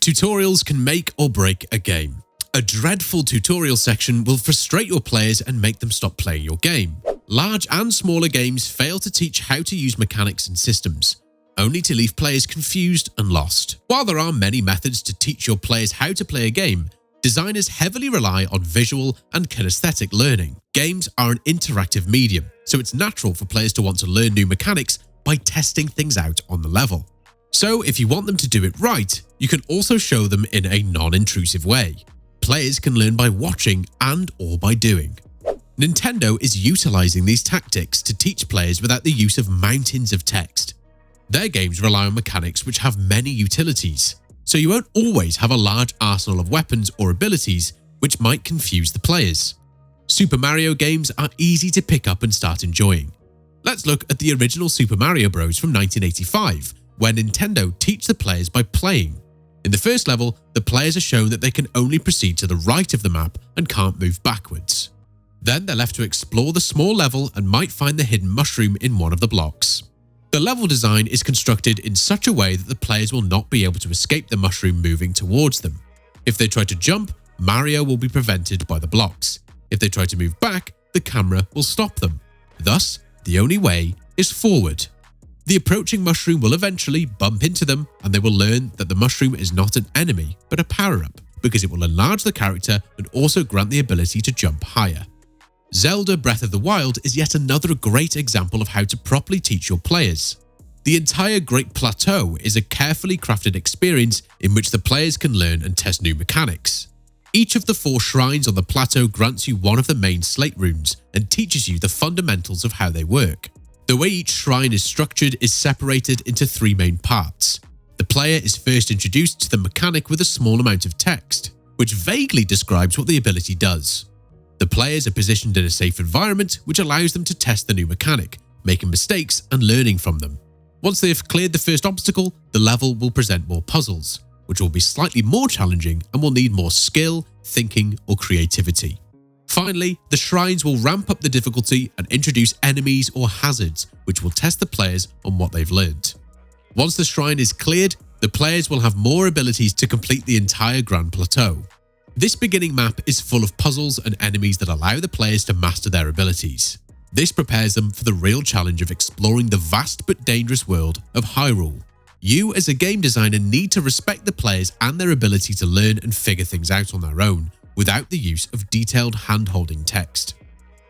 Tutorials can make or break a game. A dreadful tutorial section will frustrate your players and make them stop playing your game. Large and smaller games fail to teach how to use mechanics and systems, only to leave players confused and lost. While there are many methods to teach your players how to play a game, designers heavily rely on visual and kinesthetic learning. Games are an interactive medium, so it's natural for players to want to learn new mechanics by testing things out on the level. So if you want them to do it right, you can also show them in a non-intrusive way. Players can learn by watching and/or by doing. Nintendo is utilizing these tactics to teach players without the use of mountains of text. Their games rely on mechanics which have many utilities, so you won't always have a large arsenal of weapons or abilities which might confuse the players. Super Mario games are easy to pick up and start enjoying. Let's look at the original Super Mario Bros. From 1985, where Nintendo teach the players by playing. In the first level, the players are shown that they can only proceed to the right of the map and can't move backwards. Then they're left to explore the small level and might find the hidden mushroom in one of the blocks. The level design is constructed in such a way that the players will not be able to escape the mushroom moving towards them. If they try to jump, Mario will be prevented by the blocks. If they try to move back, the camera will stop them. Thus, the only way is forward. The approaching mushroom will eventually bump into them, and they will learn that the mushroom is not an enemy, but a power-up, because it will enlarge the character and also grant the ability to jump higher. Zelda Breath of the Wild is yet another great example of how to properly teach your players. The entire Great Plateau is a carefully crafted experience in which the players can learn and test new mechanics. Each of the 4 shrines on the plateau grants you one of the main slate runes and teaches you the fundamentals of how they work. The way each shrine is structured is separated into 3 main parts. The player is first introduced to the mechanic with a small amount of text, which vaguely describes what the ability does. The players are positioned in a safe environment which allows them to test the new mechanic, making mistakes and learning from them. Once they have cleared the first obstacle, the level will present more puzzles, which will be slightly more challenging and will need more skill, thinking, or creativity. Finally, the shrines will ramp up the difficulty and introduce enemies or hazards which will test the players on what they've learned. Once the shrine is cleared, the players will have more abilities to complete the entire Grand Plateau. This beginning map is full of puzzles and enemies that allow the players to master their abilities. This prepares them for the real challenge of exploring the vast but dangerous world of Hyrule. You as a game designer need to respect the players and their ability to learn and figure things out on their own, without the use of detailed hand-holding text.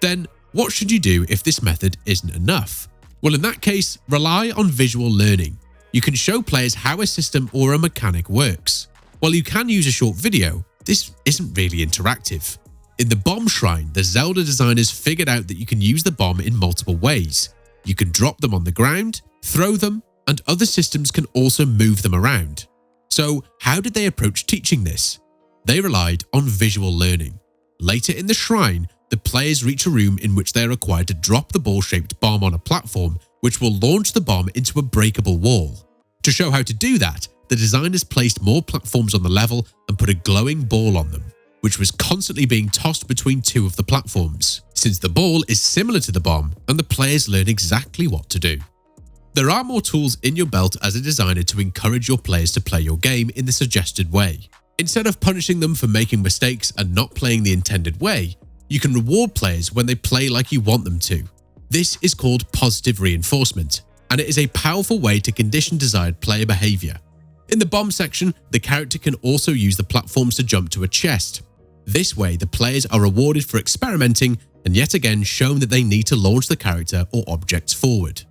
Then, what should you do if this method isn't enough? Well, in that case, rely on visual learning. You can show players how a system or a mechanic works. While you can use a short video, this isn't really interactive. In the bomb shrine, the Zelda designers figured out that you can use the bomb in multiple ways. You can drop them on the ground, throw them, and other systems can also move them around. So, how did they approach teaching this? They relied on visual learning. Later in the shrine, the players reach a room in which they are required to drop the ball-shaped bomb on a platform, which will launch the bomb into a breakable wall. To show how to do that, the designers placed more platforms on the level and put a glowing ball on them, which was constantly being tossed between 2 of the platforms, since the ball is similar to the bomb and the players learn exactly what to do. There are more tools in your belt as a designer to encourage your players to play your game in the suggested way. Instead of punishing them for making mistakes and not playing the intended way, you can reward players when they play like you want them to. This is called positive reinforcement, and it is a powerful way to condition desired player behavior. In the bomb section, the character can also use the platforms to jump to a chest. This way, the players are rewarded for experimenting and yet again shown that they need to launch the character or objects forward.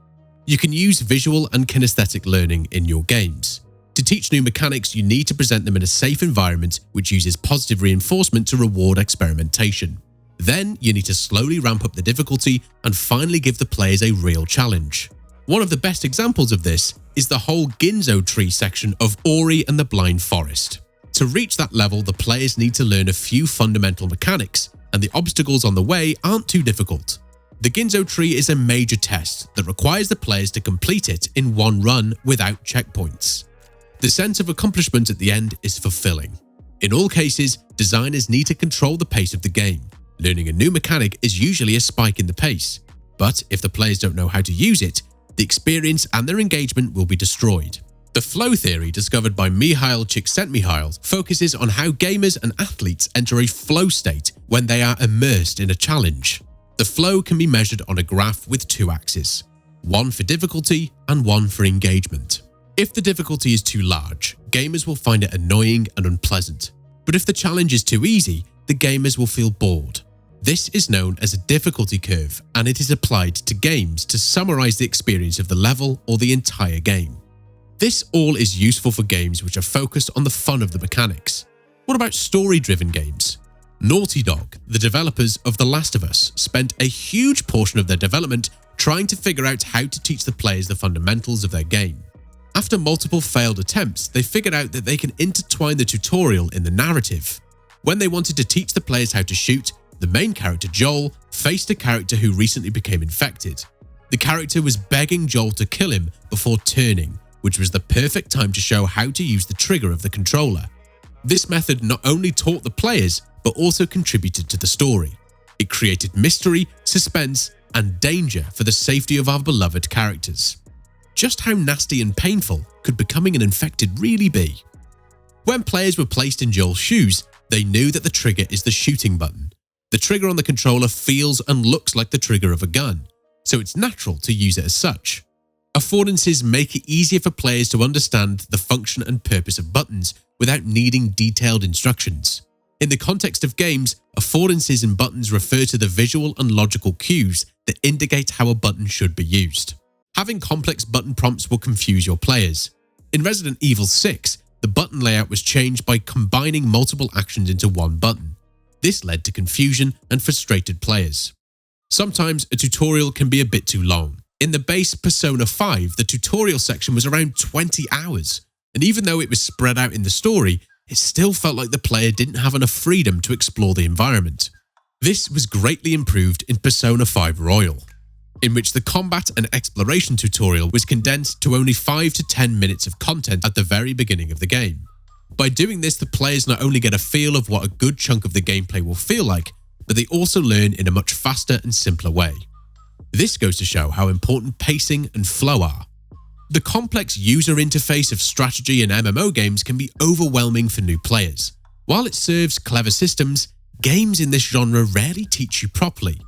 You can use visual and kinesthetic learning in your games. To teach new mechanics, you need to present them in a safe environment which uses positive reinforcement to reward experimentation. Then, you need to slowly ramp up the difficulty and finally give the players a real challenge. One of the best examples of this is the whole Ginzo tree section of Ori and the Blind Forest. To reach that level, the players need to learn a few fundamental mechanics, and the obstacles on the way aren't too difficult. The Ginzo tree is a major test that requires the players to complete it in one run without checkpoints. The sense of accomplishment at the end is fulfilling. In all cases, designers need to control the pace of the game. Learning a new mechanic is usually a spike in the pace, but if the players don't know how to use it, the experience and their engagement will be destroyed. The flow theory, discovered by Mihail Csikszentmihalyi, focuses on how gamers and athletes enter a flow state when they are immersed in a challenge. The flow can be measured on a graph with two axes, one for difficulty and one for engagement. If the difficulty is too large, gamers will find it annoying and unpleasant. But if the challenge is too easy, the gamers will feel bored. This is known as a difficulty curve, and it is applied to games to summarize the experience of the level or the entire game. This all is useful for games which are focused on the fun of the mechanics. What about story-driven games? Naughty Dog, the developers of The Last of Us, spent a huge portion of their development trying to figure out how to teach the players the fundamentals of their game. After multiple failed attempts, they figured out that they can intertwine the tutorial in the narrative. When they wanted to teach the players how to shoot, the main character Joel faced a character who recently became infected. The character was begging Joel to kill him before turning, which was the perfect time to show how to use the trigger of the controller. This method not only taught the players, but also contributed to the story. It created mystery, suspense, and danger for the safety of our beloved characters. Just how nasty and painful could becoming an infected really be? When players were placed in Joel's shoes, they knew that the trigger is the shooting button. The trigger on the controller feels and looks like the trigger of a gun, so it's natural to use it as such. Affordances make it easier for players to understand the function and purpose of buttons without needing detailed instructions. In the context of games, affordances and buttons refer to the visual and logical cues that indicate how a button should be used. Having complex button prompts will confuse your players. In Resident Evil 6, the button layout was changed by combining multiple actions into one button. This led to confusion and frustrated players. Sometimes a tutorial can be a bit too long. In the base Persona 5, the tutorial section was around 20 hours, and even though it was spread out in the story, it still felt like the player didn't have enough freedom to explore the environment. This was greatly improved in Persona 5 Royal, in which the combat and exploration tutorial was condensed to only 5 to 10 minutes of content at the very beginning of the game. By doing this, the players not only get a feel of what a good chunk of the gameplay will feel like, but they also learn in a much faster and simpler way. This goes to show how important pacing and flow are. The complex user interface of strategy and MMO games can be overwhelming for new players. While it serves clever systems, games in this genre rarely teach you properly.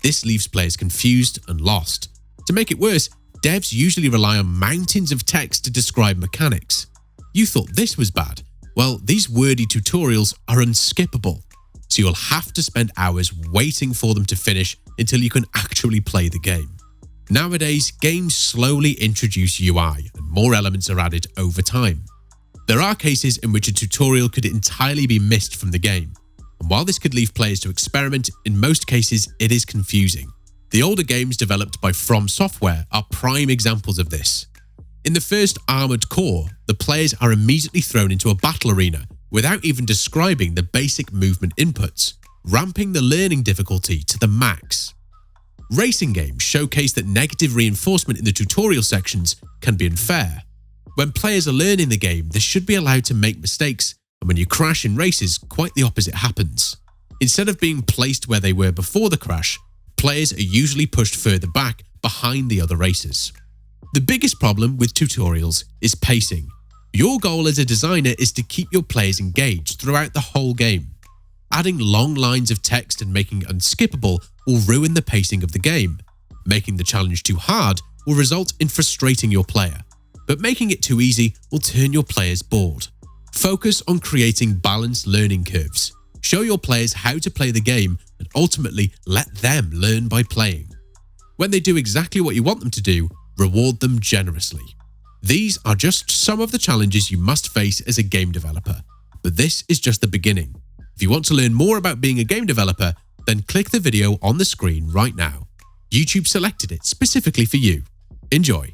This leaves players confused and lost. To make it worse, devs usually rely on mountains of text to describe mechanics. You thought this was bad? Well, these wordy tutorials are unskippable, so you'll have to spend hours waiting for them to finish until you can actually play the game. Nowadays, games slowly introduce UI and more elements are added over time. There are cases in which a tutorial could entirely be missed from the game, and while this could leave players to experiment, in most cases it is confusing. The older games developed by From Software are prime examples of this. In the first Armored Core, the players are immediately thrown into a battle arena without even describing the basic movement inputs, ramping the learning difficulty to the max. Racing games showcase that negative reinforcement in the tutorial sections can be unfair. When players are learning the game, they should be allowed to make mistakes, and when you crash in races, quite the opposite happens. Instead of being placed where they were before the crash, players are usually pushed further back behind the other racers. The biggest problem with tutorials is pacing. Your goal as a designer is to keep your players engaged throughout the whole game. Adding long lines of text and making it unskippable will ruin the pacing of the game. Making the challenge too hard will result in frustrating your player, but making it too easy will turn your players bored. Focus on creating balanced learning curves. Show your players how to play the game and ultimately let them learn by playing. When they do exactly what you want them to do, reward them generously. These are just some of the challenges you must face as a game developer, but this is just the beginning. If you want to learn more about being a game developer, then click the video on the screen right now. YouTube selected it specifically for you. Enjoy.